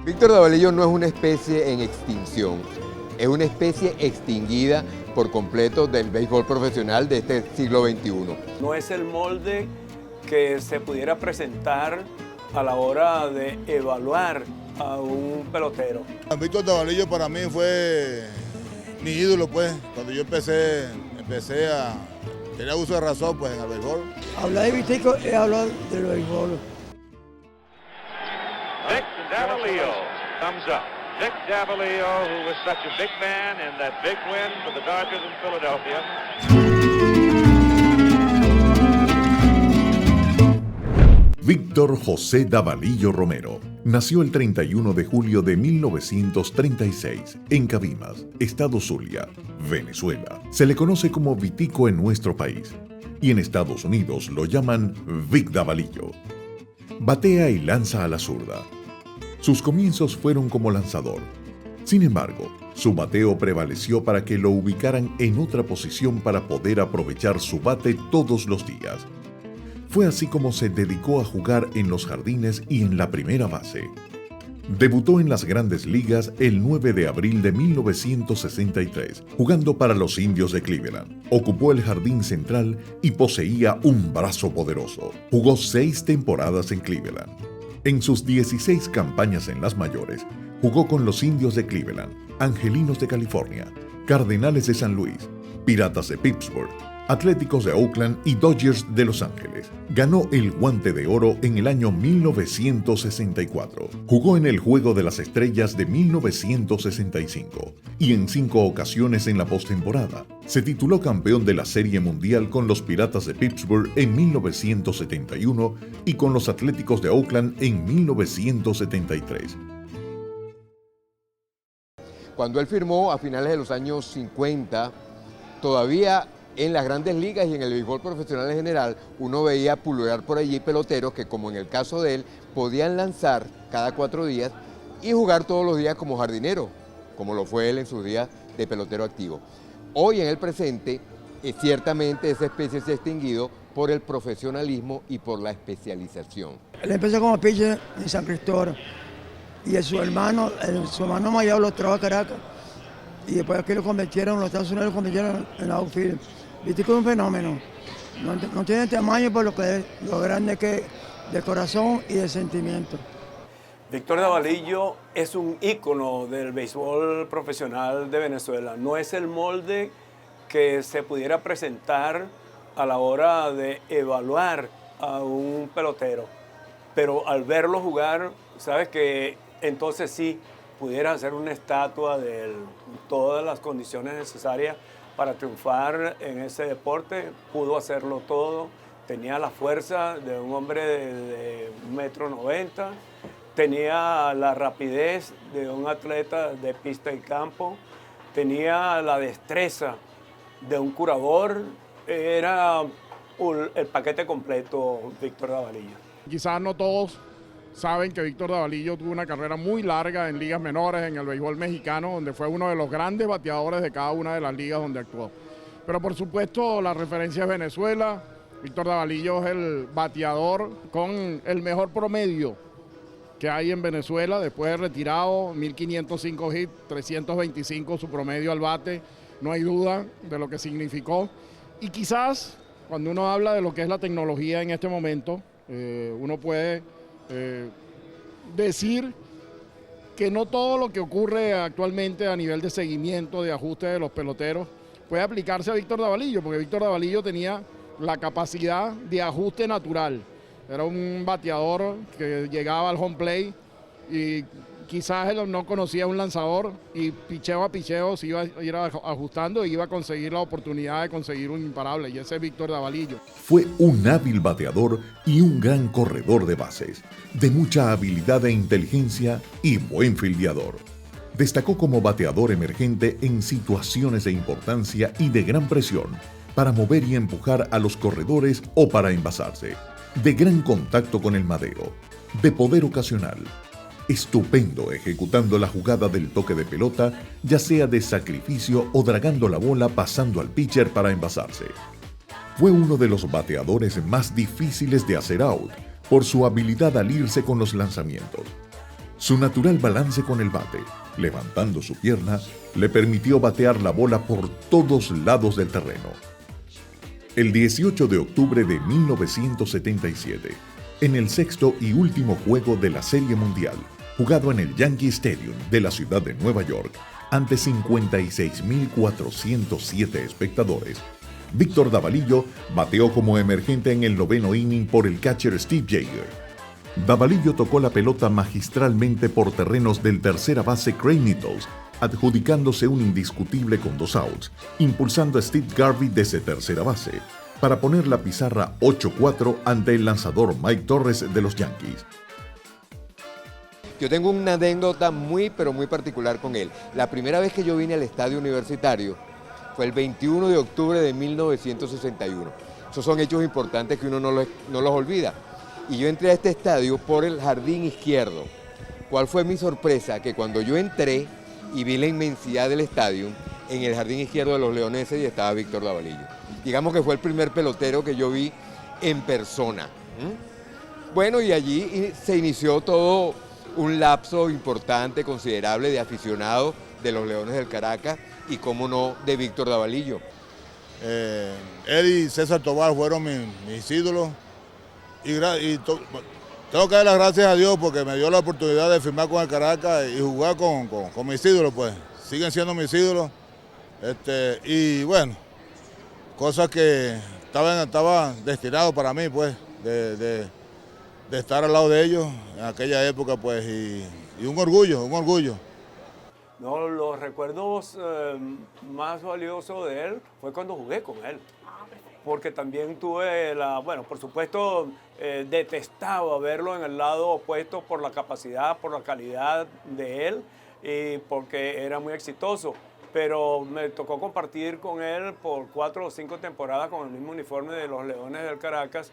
Víctor Davalillo no es una especie en extinción, es una especie extinguida por completo del béisbol profesional de este siglo XXI. No es el molde que se pudiera presentar a la hora de evaluar a un pelotero. Víctor Davalillo para mí fue mi ídolo, pues, cuando yo empecé a tener uso de razón, pues, en el béisbol. Hablar de Vitico es hablar del béisbol. Vic Davalillo comes up. Vic Davalillo, who was such a big man in that big win for the Dodgers in Philadelphia. Víctor José Davalillo Romero nació el 31 de julio de 1936 en Cabimas, estado Zulia, Venezuela. Se le conoce como Vitico en nuestro país y en Estados Unidos lo llaman Vic Davalillo. Batea y lanza a la zurda. Sus comienzos fueron como lanzador. Sin embargo, su bateo prevaleció para que lo ubicaran en otra posición para poder aprovechar su bate todos los días. Fue así como se dedicó a jugar en los jardines y en la primera base. Debutó en las Grandes Ligas el 9 de abril de 1963, jugando para los Indios de Cleveland. Ocupó el jardín central y poseía un brazo poderoso. Jugó 6 temporadas en Cleveland. En sus 16 campañas en las mayores, jugó con los Indios de Cleveland, Angelinos de California, Cardenales de San Luis, Piratas de Pittsburgh, Atléticos de Oakland y Dodgers de Los Ángeles. Ganó el Guante de Oro en el año 1964. Jugó en el Juego de las Estrellas de 1965 y en 5 ocasiones en la postemporada. Se tituló campeón de la Serie Mundial con los Piratas de Pittsburgh en 1971 y con los Atléticos de Oakland en 1973. Cuando él firmó a finales de los años 50, todavía en las Grandes Ligas y en el béisbol profesional en general, uno veía pulular por allí peloteros que, como en el caso de él, podían lanzar cada 4 días y jugar todos los días como jardinero, como lo fue él en sus días de pelotero activo. Hoy, en el presente, ciertamente esa especie se ha extinguido por el profesionalismo y por la especialización. Él empezó como pitcher en San Cristóbal y su hermano mayor lo trajo a Caracas y después aquí lo convirtieron, los Estados Unidos lo convirtieron en outfield. Vitico es un fenómeno, no tiene tamaño por lo grande que es de corazón y de sentimiento. Víctor Davalillo es un ícono del béisbol profesional de Venezuela. No es el molde que se pudiera presentar a la hora de evaluar a un pelotero. Pero al verlo jugar, sabes que entonces sí pudiera hacer una estatua de todas las condiciones necesarias para triunfar en ese deporte. Pudo hacerlo todo, tenía la fuerza de un hombre de 1,90 m, tenía la rapidez de un atleta de pista y campo, tenía la destreza de un curador, era el paquete completo Víctor Davalillo. Quizás no todos saben que Víctor Davalillo tuvo una carrera muy larga en ligas menores, en el béisbol mexicano, donde fue uno de los grandes bateadores de cada una de las ligas donde actuó. Pero por supuesto la referencia es Venezuela. Víctor Davalillo es el bateador con el mejor promedio que hay en Venezuela, después de retirado, 1.505 hits, 325 su promedio al bate, no hay duda de lo que significó. Y quizás cuando uno habla de lo que es la tecnología en este momento, uno puede decir que no todo lo que ocurre actualmente a nivel de seguimiento, de ajuste de los peloteros, puede aplicarse a Víctor Davalillo, porque Víctor Davalillo tenía la capacidad de ajuste natural. Era un bateador que llegaba al home plate y quizás él no conocía un lanzador y picheo a picheo se iba a ir ajustando y iba a conseguir la oportunidad de conseguir un imparable, y ese es Víctor Davalillo. Fue un hábil bateador y un gran corredor de bases, de mucha habilidad e inteligencia y buen fildeador. Destacó como bateador emergente en situaciones de importancia y de gran presión, para mover y empujar a los corredores o para envasarse, de gran contacto con el madero, de poder ocasional. Estupendo ejecutando la jugada del toque de pelota, ya sea de sacrificio o dragando la bola pasando al pitcher para envasarse. Fue uno de los bateadores más difíciles de hacer out por su habilidad al irse con los lanzamientos. Su natural balance con el bate, levantando su pierna, le permitió batear la bola por todos lados del terreno. El 18 de octubre de 1977, en el sexto y último juego de la Serie Mundial, jugado en el Yankee Stadium de la ciudad de Nueva York, ante 56.407 espectadores, Víctor Davalillo bateó como emergente en el 9º inning por el catcher Steve Yeager. Davalillo tocó la pelota magistralmente por terrenos del tercera base Craig Nettles, adjudicándose un indiscutible con 2 outs, impulsando a Steve Garvey desde tercera base, para poner la pizarra 8-4 ante el lanzador Mike Torres de los Yankees. Yo tengo una anécdota muy particular con él. La primera vez que yo vine al estadio universitario fue el 21 de octubre de 1961. Esos son hechos importantes que uno no los olvida. Y yo entré a este estadio por el jardín izquierdo. ¿Cuál fue mi sorpresa? Que cuando yo entré y vi la inmensidad del estadio, en el jardín izquierdo de los Leoneses y estaba Víctor Davalillo. Digamos que fue el primer pelotero que yo vi en persona. Bueno, y allí se inició todo un lapso importante, considerable de aficionados de los Leones del Caracas y, cómo no, de Víctor Davalillo. Él y César Tobar fueron mis ídolos y tengo que dar las gracias a Dios porque me dio la oportunidad de firmar con el Caracas y jugar con mis ídolos, pues. Siguen siendo mis ídolos. Y bueno, cosas que estaban destinados para mí, pues, de estar al lado de ellos en aquella época, pues, y un orgullo. No, los recuerdos más valiosos de él fue cuando jugué con él. Porque también tuve por supuesto, detestaba verlo en el lado opuesto por la capacidad, por la calidad de él y porque era muy exitoso. Pero me tocó compartir con él por 4 o 5 temporadas con el mismo uniforme de los Leones del Caracas.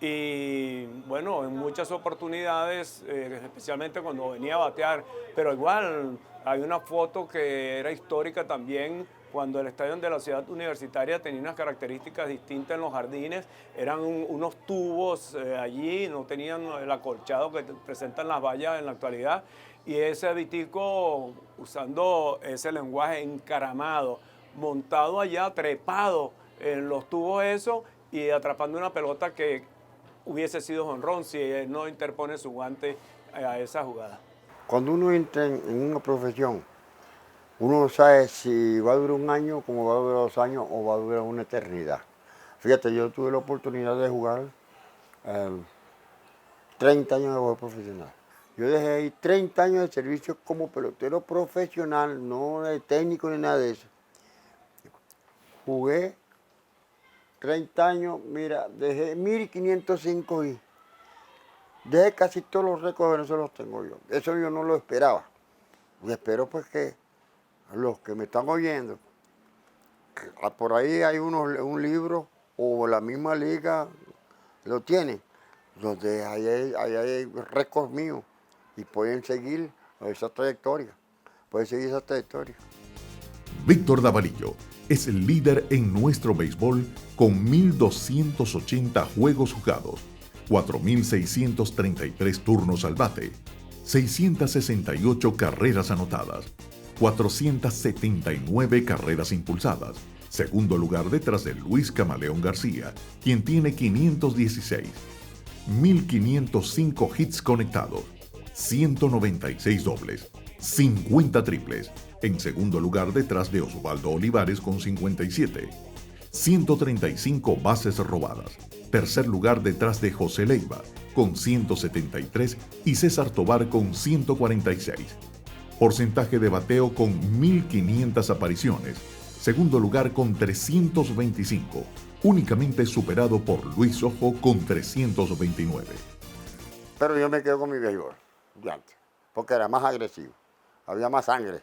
Y bueno, en muchas oportunidades, especialmente cuando venía a batear, pero igual hay una foto que era histórica también, cuando el estadio de la ciudad universitaria tenía unas características distintas en los jardines, eran unos tubos allí, no tenían el acolchado que presentan las vallas en la actualidad, y ese Vitico, usando ese lenguaje encaramado, montado allá, trepado en los tubos eso, y atrapando una pelota que hubiese sido jonrón si él no interpone su guante a esa jugada. Cuando uno entra en una profesión, uno no sabe si va a durar un año, como va a durar 2 años o va a durar una eternidad. Fíjate, yo tuve la oportunidad de jugar 30 años de juego profesional. Yo dejé ahí 30 años de servicio como pelotero profesional, no de técnico ni nada de eso. Jugué 30 años, mira, dejé 1.505 y dejé casi todos los récords de Venezuela los tengo yo. Eso yo no lo esperaba. Y espero pues que los que me están oyendo, por ahí hay un libro o la misma liga lo tiene, donde hay récords míos y pueden seguir esa trayectoria, Víctor Davalillo es el líder en nuestro béisbol con 1.280 juegos jugados, 4.633 turnos al bate, 668 carreras anotadas, 479 carreras impulsadas, segundo lugar detrás de Luis Camaleón García, quien tiene 516, 1.505 hits conectados, 196 dobles, 50 triples, en segundo lugar detrás de Osvaldo Olivares con 57, 135 bases robadas, tercer lugar detrás de José Leiva con 173 y César Tobar con 146. Porcentaje de bateo con 1.500 apariciones, segundo lugar con 325, únicamente superado por Luis Ojo con 329. Pero yo me quedo con mi béisbol de antes, porque era más agresivo, había más sangre,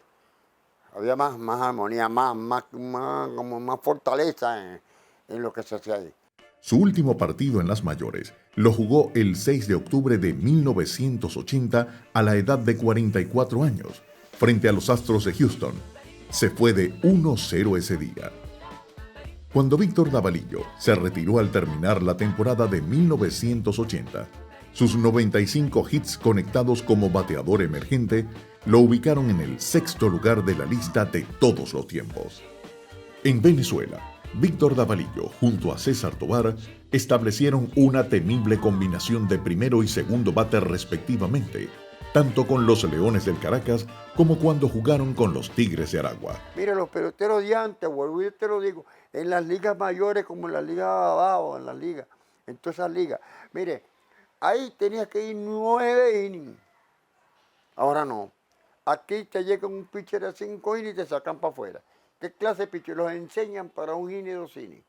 había más armonía, más fortaleza en lo que se hacía ahí. Su último partido en las mayores lo jugó el 6 de octubre de 1980 a la edad de 44 años, frente a los Astros de Houston. Se fue de 1-0 ese día. Cuando Víctor Davalillo se retiró al terminar la temporada de 1980, Sus 95 hits conectados como bateador emergente lo ubicaron en el 6º lugar de la lista de todos los tiempos. En Venezuela, Víctor Davalillo junto a César Tovar establecieron una temible combinación de primero y segundo bate respectivamente, tanto con los Leones del Caracas como cuando jugaron con los Tigres de Aragua. Mira, los peloteros de antes, vuelvo y te lo digo, en las ligas mayores como en las ligas abajo, en todas esas ligas, mire, ahí tenías que ir 9 innings. Ahora no. Aquí te llega un pitcher de 5 innings y te sacan para afuera. ¿Qué clase de pitcher? Los enseñan para 1 inning, 2 innings.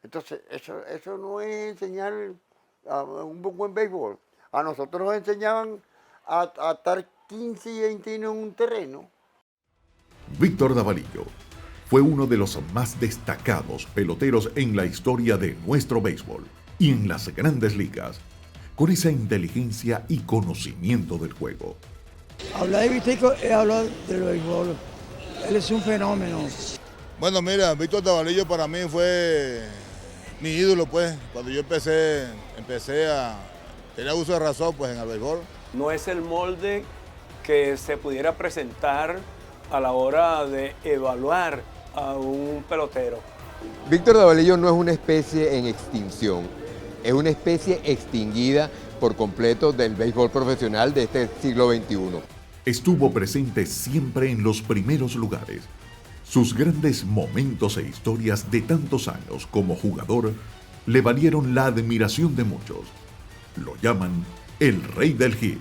Entonces, eso no es enseñar un buen béisbol. A nosotros nos enseñaban a estar 15 y 20 innings en un terreno. Víctor Davalillo fue uno de los más destacados peloteros en la historia de nuestro béisbol y en las grandes ligas, con esa inteligencia y conocimiento del juego. Hablar de Vitico es hablar del béisbol. Él es un fenómeno. Bueno, mira, Víctor Davalillo para mí fue mi ídolo, pues. Cuando yo empecé a tener uso de razón, pues, en el béisbol. No es el molde que se pudiera presentar a la hora de evaluar a un pelotero. Víctor Davalillo no es una especie en extinción, es una especie extinguida por completo del béisbol profesional de este siglo XXI. Estuvo presente siempre en los primeros lugares. Sus grandes momentos e historias de tantos años como jugador le valieron la admiración de muchos. Lo llaman el rey del hit.